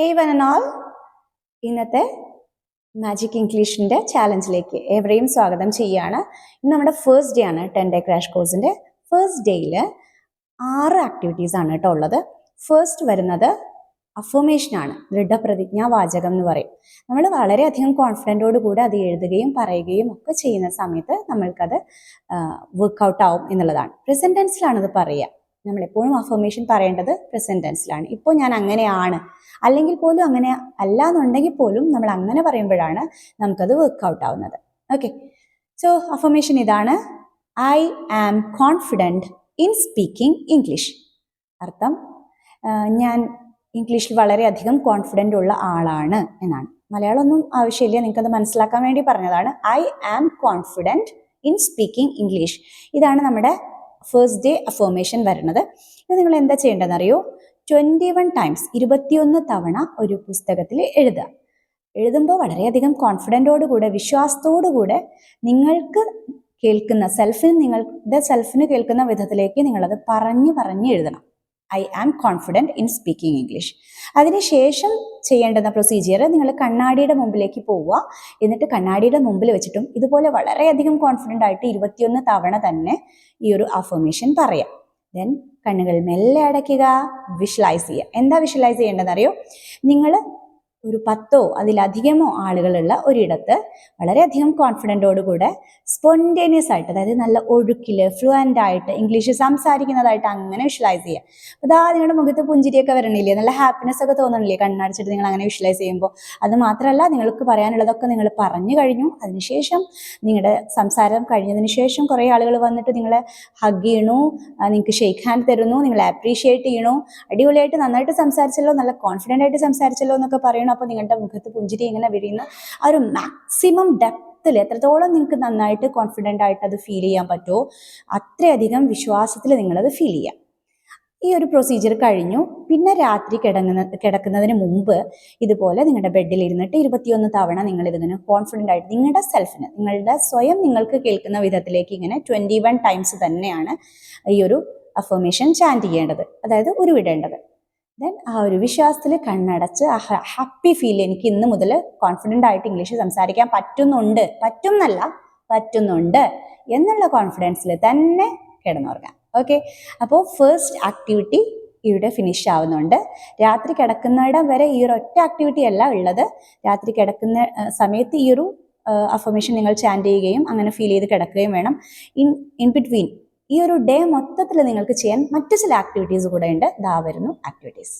Hey one and all, ഇന്നത്തെ magic ഇംഗ്ലീഷിൻ്റെ ചാലഞ്ചിലേക്ക് ഏവരെയും സ്വാഗതം ചെയ്യുകയാണ്. ഇന്ന് നമ്മുടെ ഫസ്റ്റ് ഡേ ആണ് 10-day ക്രാഷ് കോഴ്സിൻ്റെ. ഫസ്റ്റ് ഡേയിൽ 6 ആക്ടിവിറ്റീസ് ആണ് കേട്ടോ ഉള്ളത്. ഫസ്റ്റ് വരുന്നത് അഫർമേഷനാണ്, ദൃഢപ്രതിജ്ഞാ വാചകം എന്ന് പറയും. നമ്മൾ വളരെയധികം കോൺഫിഡൻറ്റോട് കൂടെ അത് എഴുതുകയും പറയുകയും ഒക്കെ ചെയ്യുന്ന സമയത്ത് നമ്മൾക്കത് വർക്കൗട്ട് ആവും എന്നുള്ളതാണ്. പ്രസന്റ് ടെൻസിലാണത് പറയുക. നമ്മളെപ്പോഴും അഫർമേഷൻ പറയേണ്ടത് പ്രസന്റ് ടെൻസിലാണ്. ഇപ്പോൾ ഞാൻ അങ്ങനെയാണ്, അല്ലെങ്കിൽ പോലും അങ്ങനെ അല്ല എന്നുണ്ടെങ്കിൽ പോലും നമ്മൾ അങ്ങനെ പറയുമ്പോഴാണ് നമുക്കത് വർക്കൗട്ട് ആവുന്നത്. ഓക്കെ, സോ അഫർമേഷൻ ഇതാണ്: I am confident in speaking English. അർത്ഥം, ഞാൻ ഇംഗ്ലീഷിൽ വളരെയധികം കോൺഫിഡൻ്റ് ഉള്ള ആളാണ് എന്നാണ്. മലയാളമൊന്നും ആവശ്യമില്ല, നിങ്ങൾക്കത് മനസ്സിലാക്കാൻ വേണ്ടി പറഞ്ഞതാണ്. I am confident in speaking English. ഇതാണ് നമ്മുടെ ഫസ്റ്റ് ഡേ അഫർമേഷൻ വരുന്നത്. ഇത് നിങ്ങൾ എന്താ ചെയ്യേണ്ടതെന്നറിയോ? 21 ടൈംസ് 21 തവണ ഒരു പുസ്തകത്തിൽ എഴുതുക. എഴുതുമ്പോൾ വളരെയധികം കോൺഫിഡൻറ്റോടുകൂടെ, വിശ്വാസത്തോടുകൂടെ നിങ്ങൾക്ക് കേൾക്കുന്ന നിങ്ങളുടെ സെൽഫിന് കേൾക്കുന്ന വിധത്തിലേക്ക് നിങ്ങളത് പറഞ്ഞ് എഴുതണം. I am confident in speaking English. അതിനുശേഷം ചെയ്യേണ്ടുന്ന പ്രൊസീജിയർ, നിങ്ങൾ കണ്ണാടിയുടെ മുമ്പിലേക്ക് പോവുക. എന്നിട്ട് കണ്ണാടിയുടെ മുമ്പിൽ വെച്ചിട്ടും ഇതുപോലെ വളരെയധികം കോൺഫിഡൻ്റ് ആയിട്ട് 21 തവണ തന്നെ ഈ ഒരു അഫർമേഷൻ പറയാം. ദെൻ കണ്ണുകൾ മെല്ലെ അടയ്ക്കുക, വിഷ്വലൈസ് ചെയ്യുക. എന്താ വിഷ്വലൈസ് ചെയ്യേണ്ടതെന്നറിയോ? നിങ്ങൾ ഒരു 10ഓ അതിലധികമോ ആളുകളുള്ള ഒരിടത്ത് വളരെയധികം കോൺഫിഡൻറ്റോടുകൂടെ സ്പോണ്ടേനിയസ് ആയിട്ട്, അതായത് നല്ല ഒഴുക്കിൽ ഫ്ലുവൻ്റ് ആയിട്ട് ഇംഗ്ലീഷ് സംസാരിക്കുന്നതായിട്ട് അങ്ങനെ വിഷ്വലൈസ് ചെയ്യുക. അതാ നിങ്ങളുടെ മുഖത്ത് പുഞ്ചിരിയൊക്കെ വരണില്ലേ, നല്ല ഹാപ്പിനെസ് ഒക്കെ തോന്നണില്ലേ കണ്ണടച്ചിട്ട് നിങ്ങൾ അങ്ങനെ വിഷ്വലൈസ് ചെയ്യുമ്പോൾ? അത് മാത്രമല്ല, നിങ്ങൾക്ക് പറയാനുള്ളതൊക്കെ നിങ്ങൾ പറഞ്ഞു കഴിഞ്ഞു. അതിനുശേഷം നിങ്ങളുടെ സംസാരം കഴിഞ്ഞതിന് ശേഷം കുറേ ആളുകൾ വന്നിട്ട് നിങ്ങളെ ഹഗ് ചെയ്യണു, നിങ്ങൾക്ക് ഷെയ്ക്ക് ഹാൻഡ് തരുന്നു, നിങ്ങളെ അപ്രീഷിയേറ്റ് ചെയ്യണു. അടിപൊളിയായിട്ട് നന്നായിട്ട് സംസാരിച്ചല്ലോ, നല്ല കോൺഫിഡൻ്റ് ആയിട്ട് സംസാരിച്ചല്ലോ എന്നൊക്കെ പറയണം. അപ്പോൾ നിങ്ങളുടെ മുഖത്ത് പുഞ്ചിരി ഇങ്ങനെ വിരിയുന്ന ആ ഒരു മാക്സിമം ഡെപ്തിൽ, എത്രത്തോളം നിങ്ങൾക്ക് നന്നായിട്ട് കോൺഫിഡൻ്റ് ആയിട്ട് അത് ഫീൽ ചെയ്യാൻ പറ്റുമോ അത്രയധികം വിശ്വാസത്തിൽ നിങ്ങളത് ഫീൽ ചെയ്യാം. ഈ ഒരു പ്രൊസീജിയർ കഴിഞ്ഞു. പിന്നെ രാത്രി കിടക്കുന്നതിന് മുമ്പ് ഇതുപോലെ നിങ്ങളുടെ ബെഡിൽ ഇരുന്നിട്ട് 21 തവണ നിങ്ങൾ ഇതിങ്ങനെ കോൺഫിഡൻ്റ് ആയിട്ട് നിങ്ങളുടെ സ്വയം നിങ്ങൾക്ക് കേൾക്കുന്ന വിധത്തിലേക്ക് ഇങ്ങനെ 21 ടൈംസ് തന്നെയാണ് ഈ ഒരു അഫർമേഷൻ ചാൻറ്റ് ചെയ്യേണ്ടത്, അതായത് ഉരുവിടേണ്ടത്. ദെൻ ആ ഒരു വിശ്വാസത്തിൽ കണ്ണടച്ച് ആ ഹാപ്പി ഫീൽ, എനിക്ക് ഇന്ന് മുതൽ കോൺഫിഡൻ്റ് ആയിട്ട് ഇംഗ്ലീഷ് സംസാരിക്കാൻ പറ്റുന്നുണ്ട് എന്നുള്ള കോൺഫിഡൻസിൽ തന്നെ കിടന്നുറങ്ങാം. ഓക്കെ, അപ്പോൾ ഫസ്റ്റ് ആക്ടിവിറ്റി ഇവിടെ ഫിനിഷ് ആവുന്നുണ്ട്. രാത്രി കിടക്കുന്നിടം വരെ ഈ ഒരു ഒറ്റ ആക്ടിവിറ്റി അല്ല ഉള്ളത്. രാത്രി കിടക്കുന്ന സമയത്ത് ഈ ഒരു അഫർമേഷൻ നിങ്ങൾ ചാൻറ്റ് ചെയ്യുകയും അങ്ങനെ ഫീൽ ചെയ്ത് കിടക്കുകയും വേണം. ഇൻ ബിറ്റ്വീൻ ഈ ഒരു ഡേ മൊത്തത്തിൽ നിങ്ങൾക്ക് ചെയ്യാൻ മറ്റു ചില ആക്ടിവിറ്റീസ് കൂടെ ഉണ്ട്. ദാ വരുന്നു ആക്ടിവിറ്റീസ്.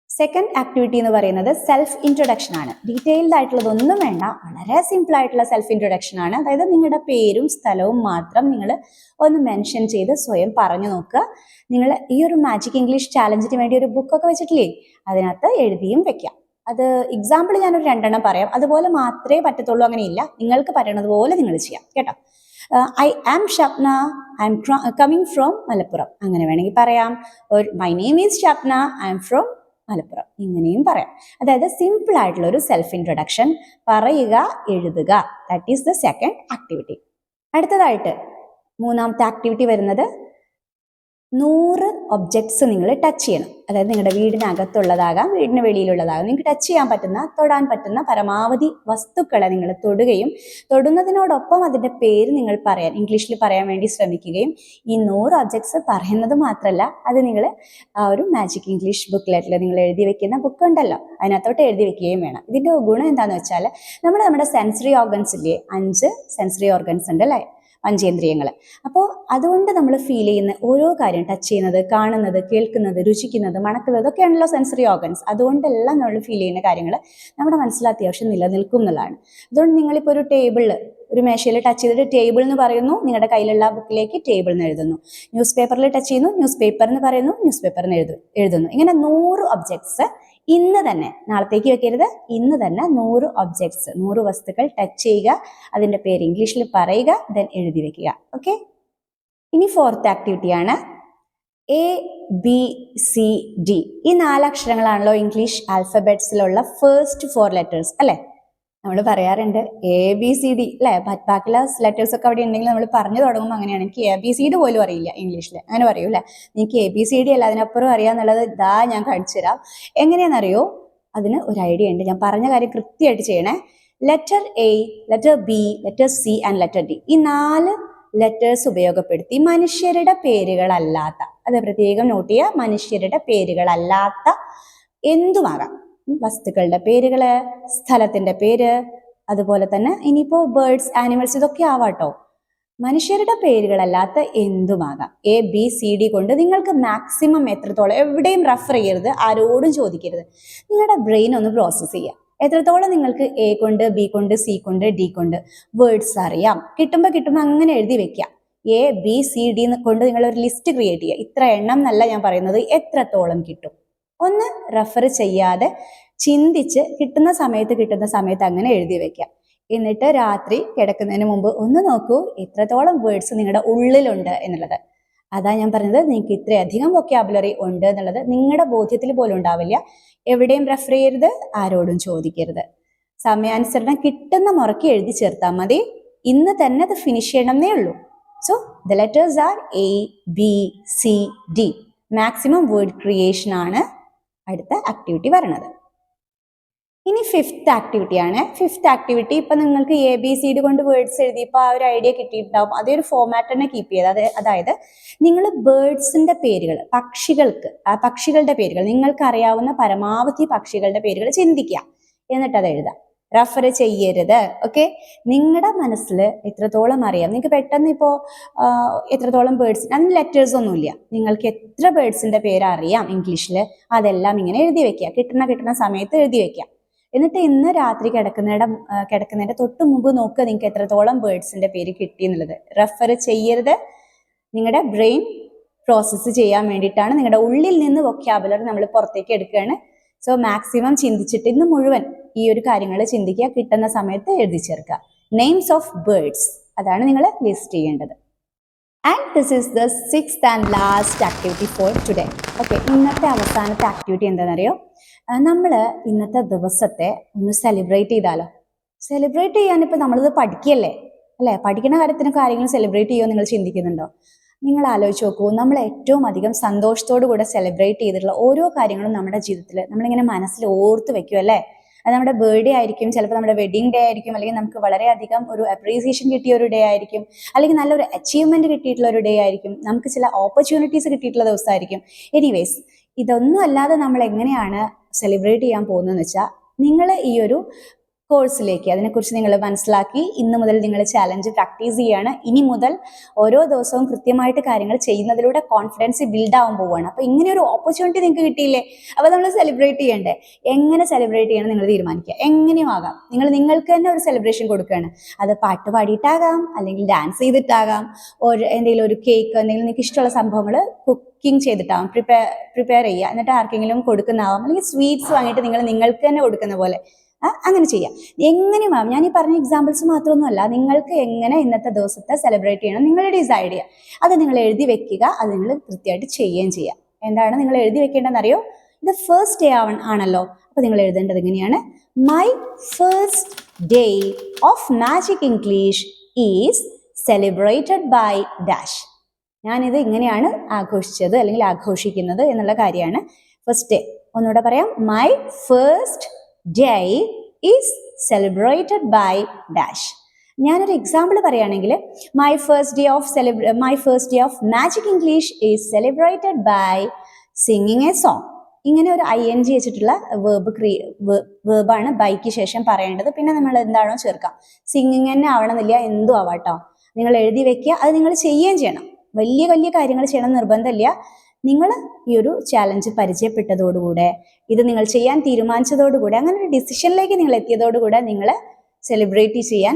സെക്കൻഡ് ആക്ടിവിറ്റി എന്ന് പറയുന്നത് സെൽഫ് ഇൻട്രൊഡക്ഷൻ ആണ്. ഡീറ്റെയിൽഡ് ആയിട്ടുള്ളതൊന്നും വേണ്ട, വളരെ സിമ്പിൾ ആയിട്ടുള്ള സെൽഫ് ഇൻട്രൊഡക്ഷൻ ആണ്. അതായത് നിങ്ങളുടെ പേരും സ്ഥലവും മാത്രം നിങ്ങൾ ഒന്ന് മെൻഷൻ ചെയ്ത് സ്വയം പറഞ്ഞു നോക്കുക. നിങ്ങൾ ഈ ഒരു മാജിക് ഇംഗ്ലീഷ് ചാലഞ്ചിന് വേണ്ടി ഒരു ബുക്കൊക്കെ വെച്ചിട്ടില്ലേ, അതിനകത്ത് എഴുതിയും വെക്കാം. അത് എക്സാമ്പിൾ ഞാനൊരു 2 എണ്ണം പറയാം, അതുപോലെ മാത്രമേ പറ്റത്തുള്ളൂ, അങ്ങനെയില്ല. നിങ്ങൾക്ക് പറ്റണത് പോലെ നിങ്ങൾ ചെയ്യാം കേട്ടോ. I am Shapna, I am coming from Malappuram, അങ്ങനെ വേണമെങ്കിൽ പറയാം. My name is Shapna, I am from Malappuram, ഇങ്ങനെയും പറയാം. അതായത് സിമ്പിൾ ആയിട്ടുള്ള ഒരു സെൽഫ് ഇൻട്രൊഡക്ഷൻ പറയുക, എഴുതുക. That is the second activity. അടുത്തതായിട്ട് മൂന്നാമത്തെ ആക്ടിവിറ്റി വരുന്നത് 100 ഒബ്ജക്ട്സ് നിങ്ങൾ ടച്ച് ചെയ്യണം. അതായത് നിങ്ങളുടെ വീടിനകത്തുള്ളതാകാം, വീടിന് വെളിയിലുള്ളതാകാം, നിങ്ങൾക്ക് ടച്ച് ചെയ്യാൻ പറ്റുന്ന, തൊടാൻ പറ്റുന്ന പരമാവധി വസ്തുക്കളെ നിങ്ങൾ തൊടുകയും തൊടുന്നതിനോടൊപ്പം അതിൻ്റെ പേര് നിങ്ങൾ ഇംഗ്ലീഷിൽ പറയാൻ വേണ്ടി ശ്രമിക്കുകയും, ഈ 100 ഒബ്ജക്ട്സ് പറയുന്നത് മാത്രമല്ല, അത് നിങ്ങൾ ആ ഒരു മാജിക് ഇംഗ്ലീഷ് ബുക്ക്ലെറ്റിൽ നിങ്ങൾ എഴുതി വെക്കുന്ന ബുക്ക് ഉണ്ടല്ലോ, അതിനകത്തോട്ട് എഴുതി വെക്കുകയും വേണം. ഇതിൻ്റെ ഗുണം എന്താണെന്ന് വെച്ചാൽ, നമ്മുടെ സെൻസറി ഓർഗൻസ് ഇല്ലേ, 5 സെൻസറി ഓർഗൻസ് ഉണ്ട് അല്ലേ, പഞ്ചേന്ദ്രിയങ്ങൾ. അപ്പോൾ അതുകൊണ്ട് നമ്മൾ ഫീൽ ചെയ്യുന്ന ഓരോ കാര്യം, ടച്ച് ചെയ്യുന്നത്, കാണുന്നത്, കേൾക്കുന്നത്, രുചിക്കുന്നത്, മണക്കുന്നത്, ഒക്കെയാണല്ലോ സെൻസറി ഓർഗൻസ്. അതുകൊണ്ടെല്ലാം നമ്മൾ ഫീൽ ചെയ്യുന്ന കാര്യങ്ങൾ നമ്മുടെ മനസ്സിൽ അത്യാവശ്യം നിലനിൽക്കും എന്നുള്ളതാണ്. അതുകൊണ്ട് നിങ്ങളിപ്പോൾ ഒരു മേശയിൽ ടച്ച് ചെയ്തിട്ട് ടേബിൾ എന്ന് പറയുന്നു, നിങ്ങളുടെ കയ്യിലുള്ള ബുക്കിലേക്ക് ടേബിൾ എന്ന് എഴുതുന്നു. ന്യൂസ് പേപ്പറിൽ ടച്ച് ചെയ്യുന്നു, ന്യൂസ് പേപ്പർ എന്ന് പറയുന്നു, ന്യൂസ് പേപ്പർ എന്ന് എഴുതുന്നു. ഇങ്ങനെ 100 ഒബ്ജക്ട്സ് ഇന്ന് തന്നെ, നാളത്തേക്ക് വെക്കരുത്, ഇന്ന് തന്നെ 100 ഒബ്ജക്ട്സ്, 100 വസ്തുക്കൾ ടച്ച് ചെയ്യുക, അതിൻ്റെ പേര് ഇംഗ്ലീഷിൽ പറയുക, ദെൻ എഴുതി വെക്കുക. ഓക്കെ, ഇനി ഫോർത്ത് ആക്ടിവിറ്റിയാണ് ABCD. ഈ 4 അക്ഷരങ്ങളാണല്ലോ ഇംഗ്ലീഷ് ആൽഫബറ്റ്സിലുള്ള ഫസ്റ്റ് 4 ലെറ്റേഴ്സ് അല്ലേ. നമ്മൾ പറയാറുണ്ട് ABCD അല്ലേ, ബാക്കിയുള്ള ലെറ്റേഴ്സ് ഒക്കെ അവിടെ ഉണ്ടെങ്കിൽ നമ്മൾ പറഞ്ഞു തുടങ്ങുമ്പോൾ അങ്ങനെയാണ്, എനിക്ക് ABCD പോലും അറിയില്ല ഇംഗ്ലീഷിൽ, അങ്ങനെ പറയൂല്ലേ. എനിക്ക് ABCD അല്ല അതിനപ്പുറം അറിയാന്നുള്ളത് ഇതാ ഞാൻ കാണിച്ചു തരാം. എങ്ങനെയാണെന്നറിയോ? അതിന് ഒരു ഐഡിയ ഉണ്ട്. ഞാൻ പറഞ്ഞ കാര്യം കൃത്യമായിട്ട് ചെയ്യണേ. Letter A, letter B, letter C and letter D, ഈ 4 ലെറ്റേഴ്സ് ഉപയോഗപ്പെടുത്തി മനുഷ്യരുടെ പേരുകളല്ലാത്ത, അത് പ്രത്യേകം നോട്ട് ചെയ്യുക, മനുഷ്യരുടെ പേരുകളല്ലാത്ത എന്തുമാകാം, വസ്തുക്കളുടെ പേരുകള്, സ്ഥലത്തിന്റെ പേര്, അതുപോലെ തന്നെ ഇനിയിപ്പോ ബേർഡ്സ്, ആനിമൽസ്, ഇതൊക്കെ ആവാട്ടോ. മനുഷ്യരുടെ പേരുകളല്ലാത്ത എന്തുമാകാം. എ ബി സി ഡി കൊണ്ട് നിങ്ങൾക്ക് മാക്സിമം എത്രത്തോളം, എവിടെയും റെഫർ ചെയ്യരുത്, ആരോടും ചോദിക്കരുത്. നിങ്ങളുടെ ബ്രെയിൻ ഒന്ന് പ്രോസസ്സ് ചെയ്യുക. എത്രത്തോളം നിങ്ങൾക്ക് എ കൊണ്ട്, ബി കൊണ്ട്, സി കൊണ്ട്, ഡി കൊണ്ട് വേർഡ്സ് അറിയാം, കിട്ടുമ്പോൾ അങ്ങനെ എഴുതി വെക്കുക. എ ബി സി ഡി കൊണ്ട് നിങ്ങൾ ഒരു ലിസ്റ്റ് ക്രിയേറ്റ് ചെയ്യുക. ഇത്ര എണ്ണം എന്നല്ല ഞാൻ പറയുന്നത്, എത്രത്തോളം കിട്ടും ഒന്ന് റെഫർ ചെയ്യാതെ ചിന്തിച്ച് കിട്ടുന്ന സമയത്ത് അങ്ങനെ എഴുതി വെക്കുക. എന്നിട്ട് രാത്രി കിടക്കുന്നതിന് മുമ്പ് ഒന്ന് നോക്കൂ എത്രത്തോളം വേർഡ്സ് നിങ്ങളുടെ ഉള്ളിലുണ്ട് എന്നുള്ളത്. അതാ ഞാൻ പറഞ്ഞത്, നിങ്ങൾക്ക് ഇത്രയധികം വൊക്കാബുലറി ഉണ്ട് എന്നുള്ളത് നിങ്ങളുടെ ബോധ്യത്തിൽ പോലും ഉണ്ടാവില്ല. എവിടെയും റെഫർ ചെയ്യരുത്, ആരോടും ചോദിക്കരുത്. സമയാനുസരണം കിട്ടുന്ന മുറയ്ക്ക് എഴുതി ചേർത്താൽ മതി. ഇന്ന് തന്നെ അത് ഫിനിഷ് ചെയ്യണമെന്നേ ഉള്ളൂ. So the letters R A B C D. Maximum word creation ആണ് അടുത്ത ആക്ടിവിറ്റി വരണത്. ഇനി 5th ആക്ടിവിറ്റി ആണ്. 5th ആക്ടിവിറ്റി ഇപ്പൊ നിങ്ങൾക്ക് എ ബി സി ഡി കൊണ്ട് വേർഡ്സ് എഴുതിയപ്പോൾ ആ ഒരു ഐഡിയ കിട്ടിയിട്ടുണ്ടാവും. അതേ ഒരു ഫോമാറ്റ് തന്നെ കീപ്പ് ചെയ്ത്, അതായത് നിങ്ങൾ ബേർഡ്സിന്റെ പേരുകൾ, പക്ഷികളുടെ പേരുകൾ, നിങ്ങൾക്ക് അറിയാവുന്ന പരമാവധി പക്ഷികളുടെ പേരുകൾ ചിന്തിക്കുക, എന്നിട്ട് അത് എഴുതാം. റെഫർ ചെയ്യരുത്. ഓക്കെ, നിങ്ങളുടെ മനസ്സിൽ എത്രത്തോളം അറിയാം, നിങ്ങൾക്ക് പെട്ടെന്ന് ഇപ്പോൾ എത്രത്തോളം ബേർഡ്സ്, അതിന് ലെറ്റേഴ്സ് ഒന്നുമില്ല, നിങ്ങൾക്ക് എത്ര ബേർഡ്സിന്റെ പേര് അറിയാം ഇംഗ്ലീഷിൽ, അതെല്ലാം ഇങ്ങനെ എഴുതി വെക്കുക. കിട്ടുന്ന സമയത്ത് എഴുതി വെക്കുക. എന്നിട്ട് ഇന്ന് രാത്രി കിടക്കുന്നതിന്റെ തൊട്ട് മുമ്പ് നോക്കുക നിങ്ങൾക്ക് എത്രത്തോളം ബേർഡ്സിന്റെ പേര് കിട്ടി എന്നുള്ളത്. റെഫർ ചെയ്യരുത്. നിങ്ങളുടെ ബ്രെയിൻ പ്രോസസ്സ് ചെയ്യാൻ വേണ്ടിയിട്ടാണ്, നിങ്ങളുടെ ഉള്ളിൽ നിന്ന് വൊക്കാബുലറി നമ്മൾ പുറത്തേക്ക് എടുക്കുകയാണ്. സോ മാക്സിമം ചിന്തിച്ചിട്ട് ഇന്ന് മുഴുവൻ ഈ ഒരു കാര്യങ്ങൾ ചിന്തിക്കുക, കിട്ടുന്ന സമയത്ത് എഴുതി ചേർക്കുക. നെയിംസ് ഓഫ് ബേർഡ്സ്, അതാണ് നിങ്ങൾ ലിസ്റ്റ് ചെയ്യേണ്ടത്. And this is the 6th and last activity for today. Okay, ഇന്നത്തെ അവസാനത്തെ ആക്ടിവിറ്റി എന്താണെന്നറിയോ? നമ്മൾ ഇന്നത്തെ ദിവസത്തെ ഒന്ന് സെലിബ്രേറ്റ് ചെയ്താലോ? സെലിബ്രേറ്റ് ചെയ്യാനിപ്പോൾ നമ്മളിത് പഠിക്കുകയല്ലേ അല്ലേ? പഠിക്കുന്ന കാര്യങ്ങൾ സെലിബ്രേറ്റ് ചെയ്യുമോ നിങ്ങൾ ചിന്തിക്കുന്നുണ്ടോ? നിങ്ങൾ ആലോചിച്ച് നോക്കൂ, നമ്മൾ ഏറ്റവും അധികം സന്തോഷത്തോടു കൂടെ സെലിബ്രേറ്റ് ചെയ്തിട്ടുള്ള ഓരോ കാര്യങ്ങളും നമ്മുടെ ജീവിതത്തിൽ നമ്മളിങ്ങനെ മനസ്സിൽ ഓർത്ത് വെക്കും അല്ലേ? അത് നമ്മുടെ ബർത്ത്ഡേ ആയിരിക്കും, ചിലപ്പോൾ നമ്മുടെ വെഡിങ് ഡേ ആയിരിക്കും, അല്ലെങ്കിൽ നമുക്ക് വളരെയധികം ഒരു അപ്രീസിയേഷൻ കിട്ടിയ ഒരു ഡേ ആയിരിക്കും, അല്ലെങ്കിൽ നല്ലൊരു അച്ചീവ്മെന്റ് കിട്ടിയിട്ടുള്ള ഒരു ഡേ ആയിരിക്കും, നമുക്ക് ചില ഓപ്പർച്യൂണിറ്റീസ് കിട്ടിയിട്ടുള്ള ദിവസമായിരിക്കും. എനിവേസ്, ഇതൊന്നും അല്ലാതെ നമ്മൾ എങ്ങനെയാണ് സെലിബ്രേറ്റ് ചെയ്യാൻ പോകുന്നതെന്ന് വെച്ചാൽ, നിങ്ങൾ ഈ ഒരു കോഴ്സിലേക്ക് അതിനെക്കുറിച്ച് നിങ്ങൾ മനസ്സിലാക്കി ഇന്ന് മുതൽ നിങ്ങൾ ചാലഞ്ച് പ്രാക്ടീസ് ചെയ്യാണ്. ഇനി മുതൽ ഓരോ ദിവസവും കൃത്യമായിട്ട് കാര്യങ്ങൾ ചെയ്യുന്നതിലൂടെ കോൺഫിഡൻസ് ബിൽഡ് ആവാൻ പോവുകയാണ്. അപ്പോൾ ഇങ്ങനെ ഒരു ഓപ്പർച്യൂണിറ്റി നിങ്ങൾക്ക് കിട്ടിയില്ലേ? അപ്പോൾ നമ്മൾ സെലിബ്രേറ്റ് ചെയ്യണ്ടേ? എങ്ങനെ സെലിബ്രേറ്റ് ചെയ്യണം നിങ്ങൾ തീരുമാനിക്കുക. എങ്ങനെയും ആകാം, നിങ്ങൾക്ക് തന്നെ ഒരു സെലിബ്രേഷൻ കൊടുക്കുകയാണ്. അത് പാട്ട് പാടിയിട്ടാകാം, അല്ലെങ്കിൽ ഡാൻസ് ചെയ്തിട്ടാകാം, എന്തെങ്കിലും ഒരു കേക്ക്, എന്തെങ്കിലും നിങ്ങൾക്ക് ഇഷ്ടമുള്ള സംഭവങ്ങൾ കുക്കിംഗ് ചെയ്തിട്ടാകും, പ്രിപ്പയർ ചെയ്യുക, എന്നിട്ട് ആർക്കെങ്കിലും കൊടുക്കുന്നതാവാം, അല്ലെങ്കിൽ സ്വീറ്റ്സ് വാങ്ങിയിട്ട് നിങ്ങൾക്ക് തന്നെ കൊടുക്കുന്ന പോലെ അങ്ങനെ ചെയ്യാം. എങ്ങനെയും ആവാം. ഞാൻ ഈ പറഞ്ഞ എക്സാമ്പിൾസ് മാത്രമൊന്നുമല്ല, നിങ്ങൾക്ക് എങ്ങനെ ഇന്നത്തെ ദിവസത്തെ സെലിബ്രേറ്റ് ചെയ്യണം നിങ്ങൾ ഡിസൈഡ് ചെയ്യുക. അത് നിങ്ങൾ എഴുതി വെക്കുക, അത് നിങ്ങൾ കൃത്യമായിട്ട് ചെയ്യുകയും ചെയ്യുക. എന്താണ് നിങ്ങൾ എഴുതി വെക്കേണ്ടതെന്നറിയോ? ഇത് ഫസ്റ്റ് ഡേ ആണല്ലോ. അപ്പോൾ നിങ്ങൾ എഴുതേണ്ടത് എങ്ങനെയാണ്? My first day of magic English is celebrated by dash. ഞാനിത് ഇങ്ങനെയാണ് ആഘോഷിച്ചത് അല്ലെങ്കിൽ ആഘോഷിക്കുന്നത് എന്നുള്ള കാര്യമാണ് ഫസ്റ്റ് ഡേ. ഒന്നുകൂടെ പറയാം, my first day is celebrated by dash. ഞാനൊരു എക്സാമ്പിൾ പറയുകയാണെങ്കിൽ, my first day of magic English is celebrated by singing a song. ഇങ്ങനെ ഒരു ING വെച്ചിട്ടുള്ള വേർബാണ് ബൈക്ക് ശേഷം പറയേണ്ടത്. പിന്നെ നമ്മൾ എന്താണോ ചേർക്കാം. സിംഗിങ് തന്നെ ആവണമെന്നില്ല, എന്തും ആവാട്ടോ. നിങ്ങൾ എഴുതി വെക്കുക, അത് നിങ്ങൾ ചെയ്യുകയും ചെയ്യണം. വലിയ കാര്യങ്ങൾ ചെയ്യണം നിർബന്ധമില്ല. നിങ്ങൾ ഈ ഒരു ചാലഞ്ച് പരിചയപ്പെട്ടതോടുകൂടെ, ഇത് നിങ്ങൾ ചെയ്യാൻ തീരുമാനിച്ചതോടുകൂടെ, അങ്ങനെ ഒരു ഡിസിഷനിലേക്ക് നിങ്ങൾ എത്തിയതോടുകൂടെ നിങ്ങൾ സെലിബ്രേറ്റ് ചെയ്യാൻ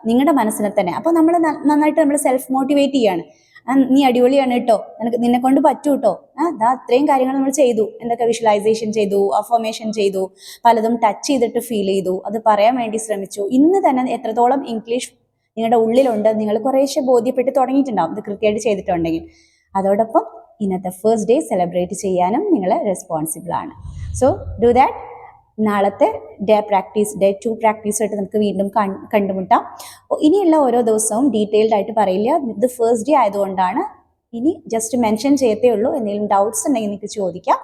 നിങ്ങളുടെ മനസ്സിനെ തന്നെ, അപ്പോൾ നമ്മൾ നന്നായിട്ട് നമ്മൾ സെൽഫ് മോട്ടിവേറ്റ് ചെയ്യാണ്. നീ അടിപൊളിയാണ് കേട്ടോ, നിന്നെ കൊണ്ട് പറ്റൂ കേട്ടോ, അത്രയും കാര്യങ്ങൾ നമ്മൾ ചെയ്തു. എന്തൊക്കെ വിഷ്വലൈസേഷൻ ചെയ്തു, അഫർമേഷൻ ചെയ്തു, പലതും ടച്ച് ചെയ്തിട്ട് ഫീൽ ചെയ്തു, അത് പറയാൻ വേണ്ടി ശ്രമിച്ചു. ഇന്ന് തന്നെ എത്രത്തോളം ഇംഗ്ലീഷ് നിങ്ങളുടെ ഉള്ളിലുണ്ട് നിങ്ങൾ കുറേശ്ശെ ബോധ്യപ്പെട്ട് തുടങ്ങിയിട്ടുണ്ടാവും, ഇത് കൃത്യമായിട്ട് ചെയ്തിട്ടുണ്ടെങ്കിൽ. അതോടൊപ്പം ഇന്നത്തെ ഫസ്റ്റ് ഡേ സെലിബ്രേറ്റ് ചെയ്യാനും നിങ്ങൾ റെസ്പോൺസിബിൾ ആണ്. So do that. നാളത്തെ ഡേ 2 പ്രാക്ടീസായിട്ട് നമുക്ക് വീണ്ടും കണ്ടുമുട്ടാം. ഇനിയുള്ള ഓരോ ദിവസവും ഡീറ്റെയിൽഡ് ആയിട്ട് പറയില്ല, ഇത് ഫസ്റ്റ് ഡേ ആയതുകൊണ്ടാണ്. ഇനി ജസ്റ്റ് മെൻഷൻ ചെയ്യത്തേ ഉള്ളൂ. എന്തെങ്കിലും ഡൗട്ട്സ് ഉണ്ടെങ്കിൽ നിങ്ങൾക്ക് ചോദിക്കാം.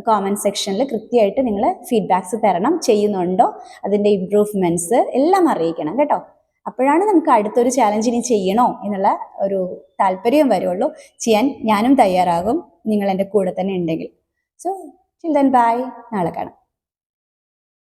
കോമൻറ്റ് സെക്ഷനിൽ കൃത്യമായിട്ട് നിങ്ങൾ ഫീഡ്ബാക്ക്സ് തരണം. ചെയ്യുന്നുണ്ടോ, അതിൻ്റെ ഇംപ്രൂവ്മെൻറ്റ്സ് എല്ലാം അറിയിക്കണം കേട്ടോ. അപ്പോഴാണ് നമുക്ക് അടുത്തൊരു ചാലഞ്ച് ഇനി ചെയ്യണോ എന്നുള്ള ഒരു താല്പര്യം വരുള്ളൂ. ചെയ്യാൻ ഞാനും തയ്യാറാകും, നിങ്ങൾ എൻ്റെ കൂടെ തന്നെ ഉണ്ടെങ്കിൽ. സോ ടിൽ ദെൻ ബൈ, നാളെ കാണാം.